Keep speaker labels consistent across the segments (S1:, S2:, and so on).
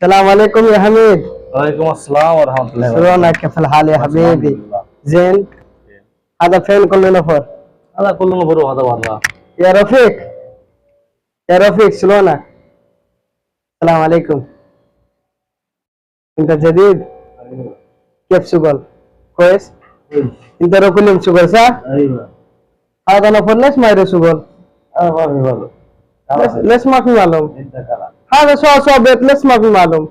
S1: السلام عليكم يا حميد.
S2: وعليكم السلام ورحمة الله
S1: شلونك؟ كيف الحال يا حبيبي؟ زين؟ هذا فين كل نفر؟
S2: هذا كله نفر هذا والله.
S1: يا رفيق يا رفيق شلونك؟ السلام عليكم. انت جديد؟ كيف شغل؟ كويس؟ انت ركلهم شغل صح؟
S2: ايوه
S1: هذا نفر ليش ما يرى شغل؟
S2: انا ما في بالي.
S1: ليش ما في معلوم؟
S2: انت كلام
S1: هذا سوا بيت ليش ما في معلوم؟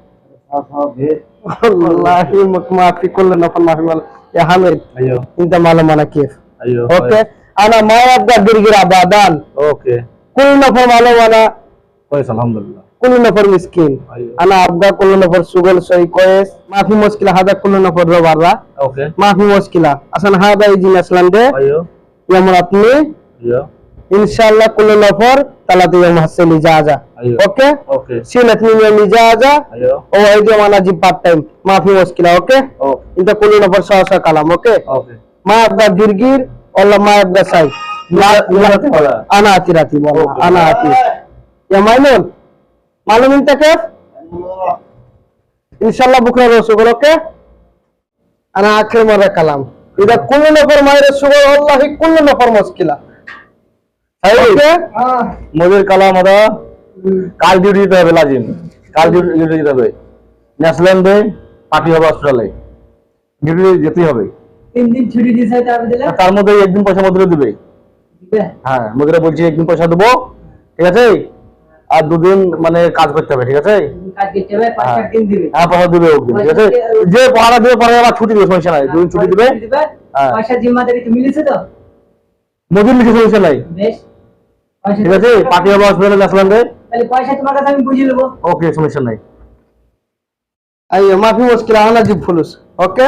S2: اصحاب بيت.
S1: والله ما في كل نفر ما في معلوم. يا حميد
S2: ايوه
S1: انت معلوم انا كيف؟
S2: ايوه
S1: اوكي انا ما ابغى قرقر ابادان
S2: اوكي
S1: كل نفر معلوم انا
S2: كويس الحمد لله.
S1: كل نفر مسكين
S2: ايوه
S1: انا ابغى كل نفر شغل شيء كويس ما في مشكله هذا كل نفر برا
S2: اوكي
S1: ما في مشكله اصلا هذا يجي مثلا ده
S2: ايوه
S1: يوم راتني
S2: ايوه
S1: ان شاء الله كل نفر 3 يوم حصل اجازه
S2: ايوه
S1: اوكي
S2: اوكي
S1: سنه يوم اجازه
S2: ايوه
S1: وعيد يوم انا اجيب بارت تايم ما في مشكله اوكي
S2: اوكي
S1: انت كل نفر سوا كلام اوكي
S2: اوكي
S1: ما ابغى قرقر ولا ما ابغى شيء
S2: ولا
S1: انا اعترافي والله
S2: أوكي.
S1: انا اعترافي يا ميمون معلوم انت كيف ان شاء الله بكره رسول اوكي انا اخر مره كلام اذا كل نفر ما يرسول والله كل نفر مشكله اوكي
S2: মোদের কালাম আদা কাল ডিউটি দিতে হবে লাজিম কাল ডিউটি দিতে হবে ন্যাশনাল পার্টি হবে হসপিটালে ডিউটি যেতেই হবে
S3: 3 दिन ছুটি দিয়েছে তার বদলে
S2: তার মধ্যে একদিন পয়সা মজুরি দিবে
S3: দিবে
S2: হ্যাঁ মজুরি বলছি একদিন পয়সা দেবো ঠিক আছে আর 2 দিন মানে কাজ করতে হবে ঠিক আছে
S3: কাজ করতে হবে 5 দিন দিবে
S2: হ্যাঁ পয়সা দিবে একদিন ঠিক আছে যে পড়া দিবে পরে আবার ছুটি দিবে সমস্যা নাই 2 দিন ছুটি দিবে হ্যাঁ।
S3: পয়সা জিম্মাদারি তো মিলেছে তো
S2: মজুরি লিখে সমস্যা নাই
S3: বেশ পয়সা
S2: ঠিক আছে পার্টি হবে হসপিটালে ন্যাশনাল
S3: তাহলে পয়সা তোমার কাছে আমি বুঝিয়ে নেব
S2: ওকে সমস্যা নাই
S1: ايوه ما في مشكله انا اجيب فلوس اوكي